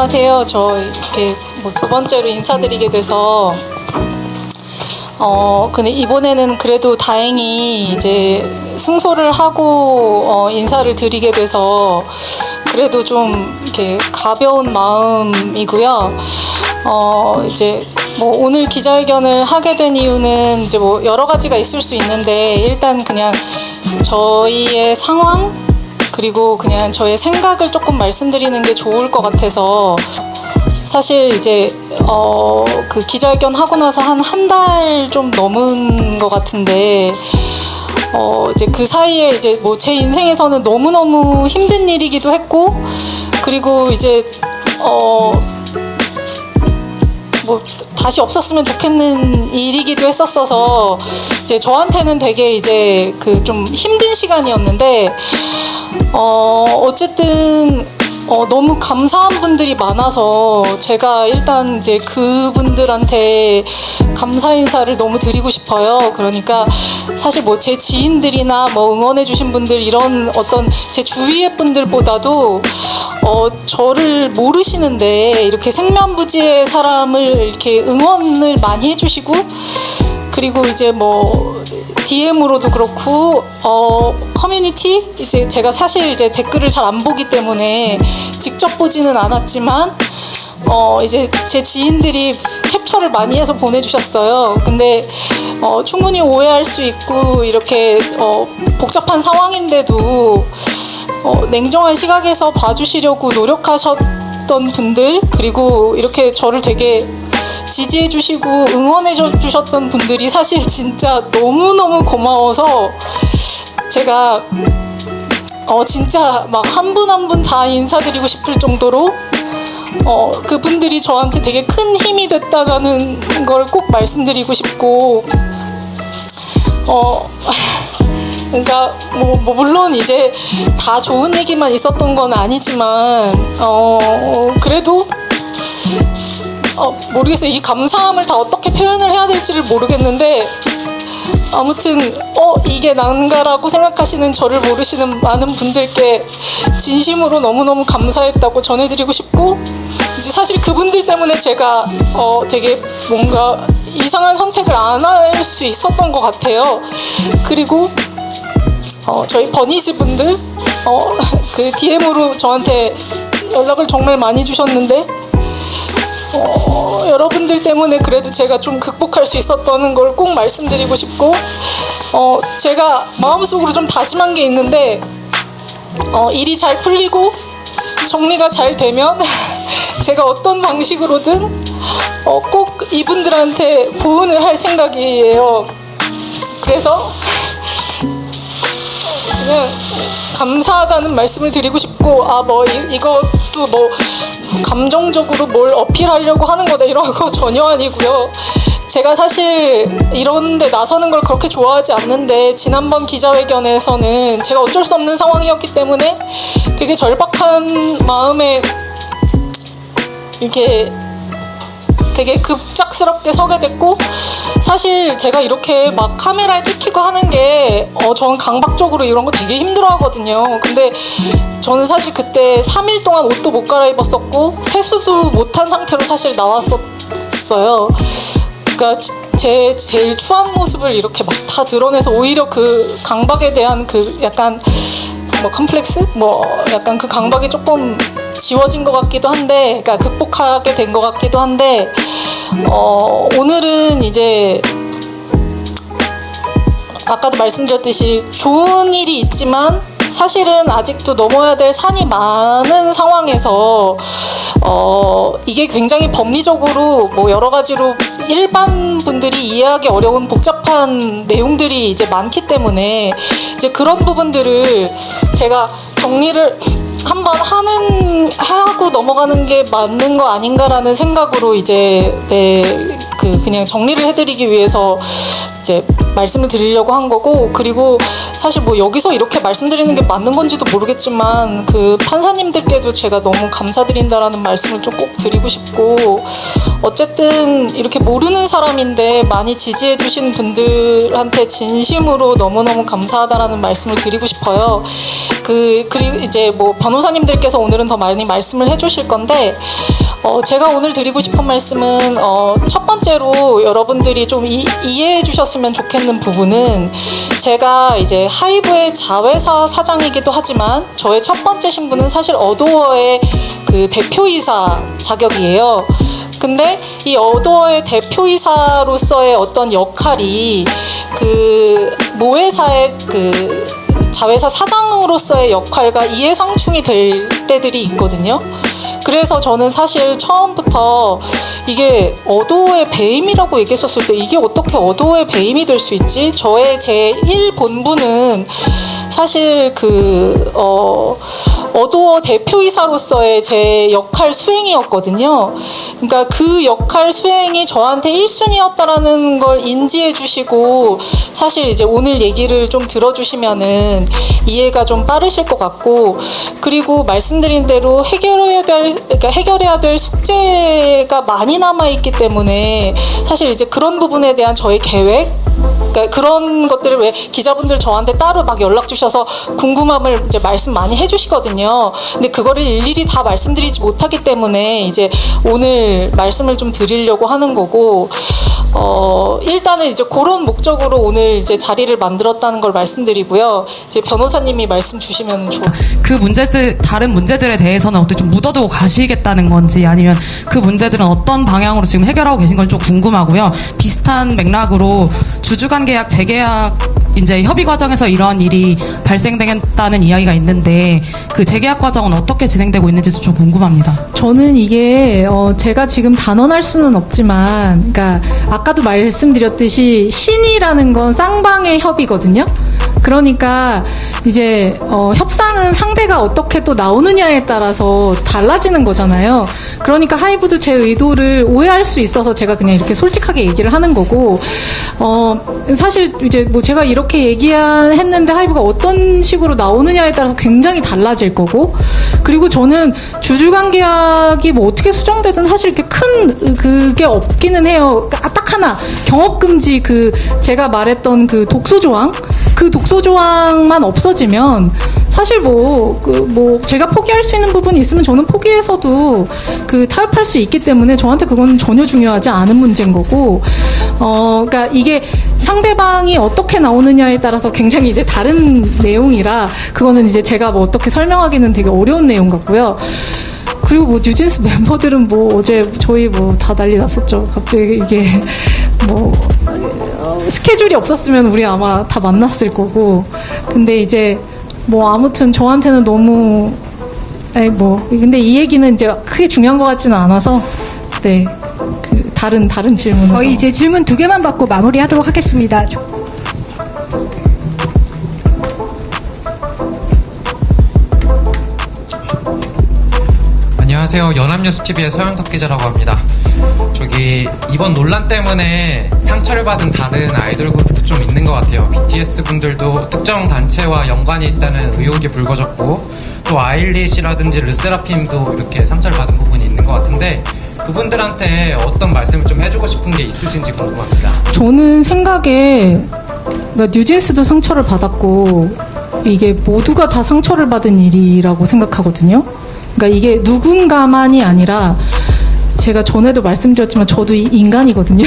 안녕하세요. 저 이렇게 두 번째로 인사드리게 돼서 근데 이번에는 그래도 다행히 이제 승소를 하고 인사를 드리게 돼서 그래도 좀 이렇게 가벼운 마음이고요. 이제 뭐 오늘 기자회견을 하게 된 이유는 이제 뭐 여러 가지가 있을 수 있는데 일단 그냥 저희의 상황 그리고 그냥 저의 생각을 조금 말씀드리는 게 좋을 것 같아서 사실 이제 그 기자회견 하고 나서 한 달 좀 넘은 것 같은데 이제 그 사이에 이제 뭐 제 인생에서는 너무너무 힘든 일이기도 했고 그리고 이제 뭐 다시 없었으면 좋겠는 일이기도 했었어서 이제 저한테는 되게 이제 그 좀 힘든 시간이었는데 어쨌든 너무 감사한 분들이 많아서 제가 일단 이제 그분들한테 감사 인사를 너무 드리고 싶어요. 그러니까 사실 뭐 제 지인들이나 뭐 응원해주신 분들 이런 어떤 제 주위의 분들보다도 저를 모르시는데 이렇게 생면부지의 사람을 이렇게 응원을 많이 해주시고 그리고 이제 뭐 DM으로도 그렇고 커뮤니티 이제 제가 사실 이제 댓글을 잘 안 보기 때문에 직접 보지는 않았지만 이제 제 지인들이 캡처를 많이 해서 보내주셨어요. 근데 충분히 오해할 수 있고 이렇게 복잡한 상황인데도 냉정한 시각에서 봐주시려고 노력하셨던 분들 그리고 이렇게 저를 되게 지지해 주시고 응원해 주셨던 분들이 사실 진짜 너무너무 고마워서 제가 진짜 막 한 분 한 분 다 인사드리고 싶을 정도로 그분들이 저한테 되게 큰 힘이 됐다라는 걸 꼭 말씀드리고 싶고 그러니까 뭐 물론 이제 다 좋은 얘기만 있었던 건 아니지만 그래도 모르겠어요. 이 감사함을 다 어떻게 표현을 해야 될지를 모르겠는데 아무튼 이게 난가라고 생각하시는 저를 모르시는 많은 분들께 진심으로 너무너무 감사했다고 전해드리고 싶고 이제 사실 그분들 때문에 제가 되게 뭔가 이상한 선택을 안 할 수 있었던 것 같아요. 그리고 저희 버니즈 분들 그 DM으로 저한테 연락을 정말 많이 주셨는데 여러분들 때문에 그래도 제가 좀 극복할 수 있었다는 걸 꼭 말씀드리고 싶고 제가 마음속으로 좀 다짐한 게 있는데 일이 잘 풀리고 정리가 잘 되면 제가 어떤 방식으로든 꼭 이분들한테 보은을 할 생각이에요. 그래서 그냥 감사하다는 말씀을 드리고 싶고 뭐 이것도 뭐 감정적으로 뭘 어필하려고 하는 거다 이런 거 전혀 아니고요. 제가 사실 이런 데 나서는 걸 그렇게 좋아하지 않는데 지난번 기자회견에서는 제가 어쩔 수 없는 상황이었기 때문에 되게 절박한 마음에 이렇게 되게 급작스럽게 서게 됐고 사실 제가 이렇게 막 카메라에 찍히고 하는 게 저는 강박적으로 이런 거 되게 힘들어 하거든요. 근데 저는 사실 그때 3일 동안 옷도 못 갈아입었었고 세수도 못한 상태로 사실 나왔었어요. 그러니까 제 제일 추한 모습을 이렇게 막 다 드러내서 오히려 그 강박에 대한 그 약간 뭐 컴플렉스? 뭐 약간 그 강박이 조금 지워진 것 같기도 한데 그러니까 극복하게 된 것 같기도 한데 오늘은 이제 아까도 말씀드렸듯이 좋은 일이 있지만 사실은 아직도 넘어야 될 산이 많은 상황에서 이게 굉장히 법리적으로 뭐 여러 가지로 일반 분들이 이해하기 어려운 복잡한 내용들이 이제 많기 때문에 이제 그런 부분들을 제가 정리를 한번 하고 넘어가는 게 맞는 거 아닌가라는 생각으로 이제 그냥 정리를 해드리기 위해서 이제 말씀을 드리려고 한 거고, 그리고 사실 뭐 여기서 이렇게 말씀드리는 게 맞는 건지도 모르겠지만 그 판사님들께도 제가 너무 감사드린다라는 말씀을 좀 꼭 드리고 싶고, 어쨌든 이렇게 모르는 사람인데 많이 지지해 주신 분들한테 진심으로 너무너무 감사하다라는 말씀을 드리고 싶어요. 그리고 이제 뭐 변호사님들께서 오늘은 더 많이 말씀을 해주실 건데, 제가 오늘 드리고 싶은 말씀은 첫 번째로 여러분들이 좀 이해해 주셨으면 좋겠는 부분은, 제가 이제 하이브의 자회사 사장이기도 하지만 저의 첫 번째 신분은 사실 어도어의 그 대표이사 자격이에요. 근데 이 어도어의 대표이사로서의 어떤 역할이 그 모회사의 그 자회사 사장으로서의 역할과 이해상충이 될 때들이 있거든요. 그래서 저는 사실 처음부터 이게 어도어의 배임이라고 얘기했었을 때, 이게 어떻게 어도어의 배임이 될 수 있지? 저의 제1 본분은 사실 어도어 대표이사로서의 제 역할 수행이었거든요. 그러니까 그 역할 수행이 저한테 1순위였다라는 걸 인지해 주시고, 사실 이제 오늘 얘기를 좀 들어주시면은 이해가 좀 빠르실 것 같고, 그리고 말씀드린 대로 해결해야 될 숙제가 많이 남아있기 때문에 사실 이제 그런 부분에 대한 저의 계획, 그러니까 그런 것들을 왜 기자분들 저한테 따로 막 연락 주셔서 궁금함을 이제 말씀 많이 해주시거든요. 근데 그거를 일일이 다 말씀드리지 못하기 때문에 이제 오늘 말씀을 좀 드리려고 하는 거고, 일단은 이제 그런 목적으로 오늘 이제 자리를 만들었다는 걸 말씀드리고요. 이제 변호사님이 말씀 주시면 좋을 것 같아요. 그 문제들, 다른 문제들에 대해서는 어떻게 좀 묻어두고 가시겠다는 건지, 아니면 그 문제들은 어떤 방향으로 지금 해결하고 계신 건지 좀 궁금하고요. 비슷한 맥락으로 주주간 계약, 재계약 이제 협의 과정에서 이런 일이 발생되겠다는 이야기가 있는데, 그 재계약 과정은 어떻게 진행되고 있는지도 좀 궁금합니다. 저는 이게 제가 지금 단언할 수는 없지만, 그러니까 아까도 말씀드렸듯이 신이라는 건 쌍방의 협의거든요. 그러니까 이제 협상은 상대가 어떻게 또 나오느냐에 따라서 달라지는 거잖아요. 그러니까 하이브도 제 의도를 오해할 수 있어서 제가 그냥 이렇게 솔직하게 얘기를 하는 거고, 사실 이제 뭐 제가 이렇게 얘기했는데 하이브가 어떤 식으로 나오느냐에 따라서 굉장히 달라질 거고, 그리고 저는 주주간 계약이 뭐 어떻게 수정되든 사실 이렇게 큰 그게 없기는 해요. 딱 하나, 경업금지, 그 제가 말했던 그 독소 조항, 그 독소 조항만 없어지면 사실 뭐 제가 포기할 수 있는 부분이 있으면 저는 포기해서도 그 타협할 수 있기 때문에 저한테 그건 전혀 중요하지 않은 문제인 거고, 그러니까 이게 상대방이 어떻게 나오느냐에 따라서 굉장히 이제 다른 내용이라 그거는 이제 제가 뭐 어떻게 설명하기는 되게 어려운 내용 같고요. 그리고 뭐 뉴진스 멤버들은 뭐 어제 저희 뭐 다 난리 났었죠. 갑자기 이게 뭐 스케줄이 없었으면 우리 아마 다 만났을 거고, 근데 이제 뭐 아무튼 저한테는 너무 근데 이 얘기는 이제 크게 중요한 것 같지는 않아서, 네, 그 다른 질문으로 저희 이제 질문 2개만 받고 마무리하도록 하겠습니다. 안녕하세요. 연합뉴스TV의 서영석 기자라고 합니다. 이번 논란 때문에 상처를 받은 다른 아이돌 그룹도 좀 있는 것 같아요. BTS 분들도 특정 단체와 연관이 있다는 의혹이 불거졌고, 또 아일리시라든지 르세라핌도 이렇게 상처를 받은 부분이 있는 것 같은데, 그분들한테 어떤 말씀을 좀 해주고 싶은 게 있으신지 궁금합니다. 저는 생각에 뉴진스도 상처를 받았고 이게 모두가 다 상처를 받은 일이라고 생각하거든요. 그러니까 이게 누군가만이 아니라, 제가 전에도 말씀드렸지만 저도 인간이거든요.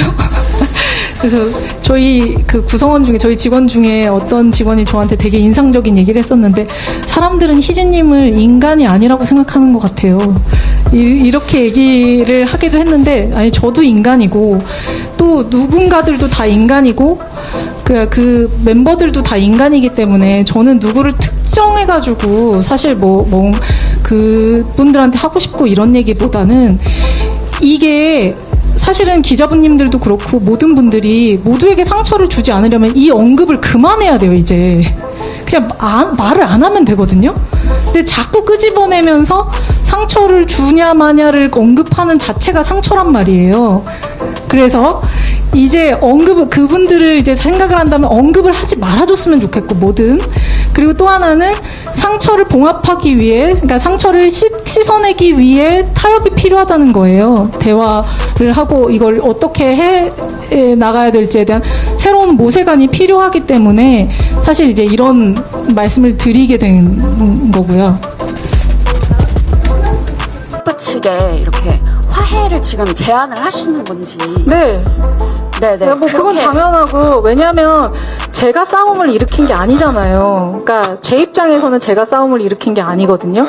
그래서 저희 그 구성원 중에, 저희 직원 중에 어떤 직원이 저한테 되게 인상적인 얘기를 했었는데, 사람들은 희진님을 인간이 아니라고 생각하는 것 같아요. 이렇게 얘기를 하기도 했는데, 아니 저도 인간이고 또 누군가들도 다 인간이고 그 멤버들도 다 인간이기 때문에 저는 누구를 특정해가지고 사실 그분들한테 하고 싶고 이런 얘기보다는, 이게 사실은 기자분님들도 그렇고 모든 분들이 모두에게 상처를 주지 않으려면 이 언급을 그만해야 돼요. 이제 그냥 말을 안 하면 되거든요. 근데 자꾸 끄집어내면서 상처를 주냐 마냐를 언급하는 자체가 상처란 말이에요. 그래서 이제 그분들을 이제 생각을 한다면 언급을 하지 말아줬으면 좋겠고, 뭐든. 그리고 또 하나는 상처를 봉합하기 위해, 그러니까 상처를 씻어내기 위해 타협이 필요하다는 거예요. 대화를 하고 이걸 어떻게 해 나가야 될지에 대한 새로운 모세관이 필요하기 때문에 사실 이제 이런 말씀을 드리게 된 거고요. 측에 이렇게 화해를 지금 제안을 하시는 건지. 네. 네네. 뭐 그건 그렇게 당연하고, 왜냐하면 제가 싸움을 일으킨 게 아니잖아요. 그러니까 제 입장에서는 제가 싸움을 일으킨 게 아니거든요.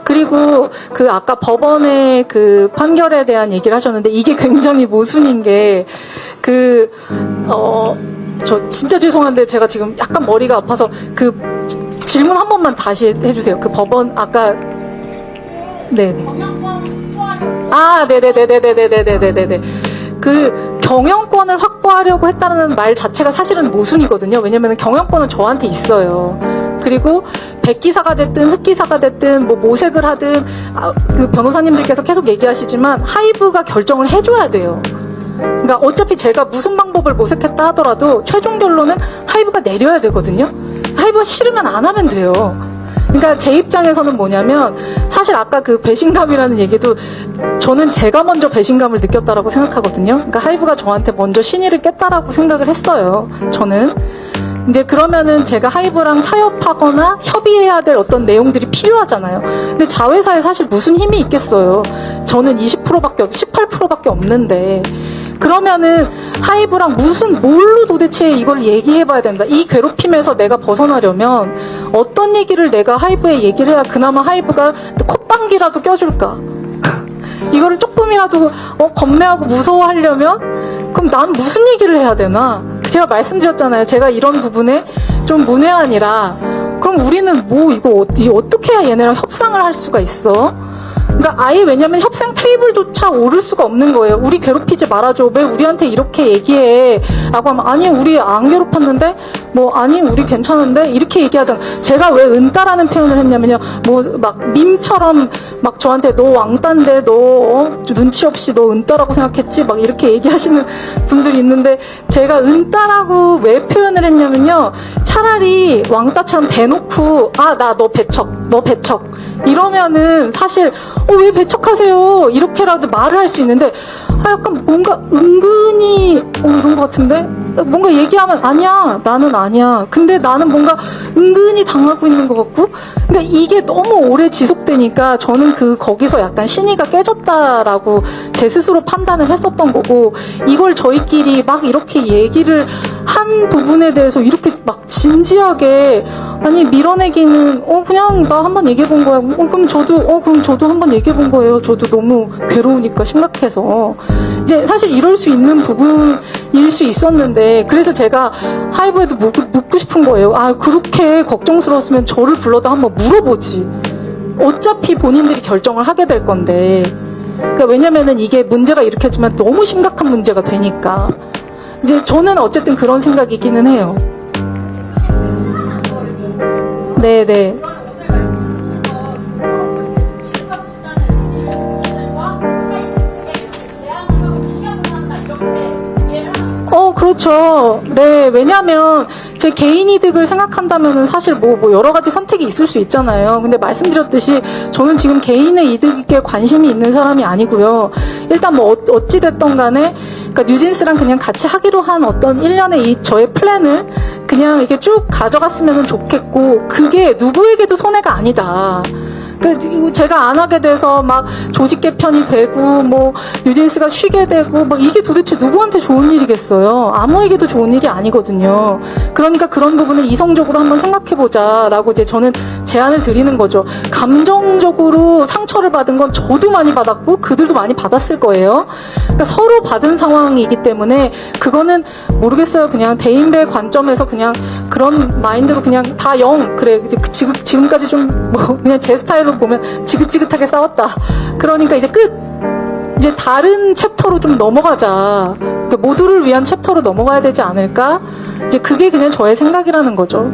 그리고 그 아까 법원의 그 판결에 대한 얘기를 하셨는데 이게 굉장히 모순인 게 저 진짜 죄송한데 제가 지금 약간 머리가 아파서 그 질문 한 번만 다시 해주세요. 그 법원 아까 네네. 아, 네네네네네네네네네. 그 경영권을 확보하려고 했다는 말 자체가 사실은 모순이거든요. 왜냐면 경영권은 저한테 있어요. 그리고 백기사가 됐든 흑기사가 됐든 뭐 모색을 하든 그 변호사님들께서 계속 얘기하시지만 하이브가 결정을 해줘야 돼요. 그러니까 어차피 제가 무슨 방법을 모색했다 하더라도 최종 결론은 하이브가 내려야 되거든요. 하이브가 싫으면 안 하면 돼요. 그러니까 제 입장에서는 뭐냐면 사실 아까 그 배신감이라는 얘기도 저는 제가 먼저 배신감을 느꼈다라고 생각하거든요. 그러니까 하이브가 저한테 먼저 신의를 깼다라고 생각을 했어요. 저는 이제 그러면은 제가 하이브랑 타협하거나 협의해야 될 어떤 내용들이 필요하잖아요. 근데 자회사에 사실 무슨 힘이 있겠어요. 저는 18%밖에 없는데 그러면은 하이브랑 뭘로 도대체 이걸 얘기해봐야 된다. 이 괴롭힘에서 내가 벗어나려면 어떤 얘기를 내가 하이브에 얘기를 해야 그나마 하이브가 콧방귀라도 껴줄까? 이거를 조금이라도 겁내하고 무서워하려면 그럼 난 무슨 얘기를 해야 되나? 제가 말씀드렸잖아요. 제가 이런 부분에 좀 문외한이라 그럼 우리는 이거 어떻게 해야 얘네랑 협상을 할 수가 있어? 그러니까 아예 왜냐면 협상 테이블조차 오를 수가 없는 거예요. 우리 괴롭히지 말아줘. 왜 우리한테 이렇게 얘기해? 라고 하면 아니 우리 안 괴롭혔는데 아니 우리 괜찮은데 이렇게 얘기하잖아. 제가 왜 은따라는 표현을 했냐면요. 막 밈처럼 막 저한테 너 왕따인데 너 눈치 없이 너 은따라고 생각했지? 막 이렇게 얘기하시는 분들이 있는데 제가 은따라고 왜 표현을 했냐면요. 차라리 왕따처럼 대놓고 나 너 배척 이러면은 사실 왜 배척하세요? 이렇게라도 말을 할 수 있는데 약간 뭔가 은근히 이런 것 같은데 뭔가 얘기하면 아니야 나는 아니야 근데 나는 뭔가 은근히 당하고 있는 것 같고 그러니까 이게 너무 오래 지속되니까 저는 거기서 약간 신의가 깨졌다라고 제 스스로 판단을 했었던 거고 이걸 저희끼리 막 이렇게 얘기를 한 부분에 대해서 이렇게 막 진지하게 밀어내기는 그냥 나 한번 얘기해 본 거야. 그럼 저도 한번 얘기해 본 거예요. 저도 너무 괴로우니까 심각해서 이제 사실 이럴 수 있는 부분일 수 있었는데 그래서 제가 하이브에도 묻고 싶은 거예요. 그렇게 걱정스러웠으면 저를 불러다 한번 물어보지. 어차피 본인들이 결정을 하게 될 건데 그러니까 왜냐면은 이게 문제가 일으켜지면 너무 심각한 문제가 되니까 이제 저는 어쨌든 그런 생각이기는 해요. 네네. 그렇죠. 네, 왜냐하면 제 개인 이득을 생각한다면은 사실 여러 가지 선택이 있을 수 있잖아요. 근데 말씀드렸듯이 저는 지금 개인의 이득에 관심이 있는 사람이 아니고요. 일단 어찌 됐던 간에 그러니까 뉴진스랑 그냥 같이 하기로 한 어떤 1년의 저의 플랜은 그냥 이렇게 쭉 가져갔으면 좋겠고 그게 누구에게도 손해가 아니다. 제가 안 하게 돼서 막 조직 개편이 되고 뉴진스가 쉬게 되고 이게 도대체 누구한테 좋은 일이겠어요? 아무에게도 좋은 일이 아니거든요. 그러니까 그런 부분을 이성적으로 한번 생각해보자라고 이제 저는 제안을 드리는 거죠. 감정적으로 상처를 받은 건 저도 많이 받았고 그들도 많이 받았을 거예요. 그러니까 서로 받은 상황이기 때문에 그거는 모르겠어요. 그냥 대인배 관점에서 그냥 그런 마인드로 그냥 다 그래 지금까지 좀 그냥 제 스타일로 보면 지긋지긋하게 싸웠다. 그러니까 이제 이제 다른 챕터로 좀 넘어가자. 그러니까 모두를 위한 챕터로 넘어가야 되지 않을까? 이제 그게 그냥 저의 생각이라는 거죠.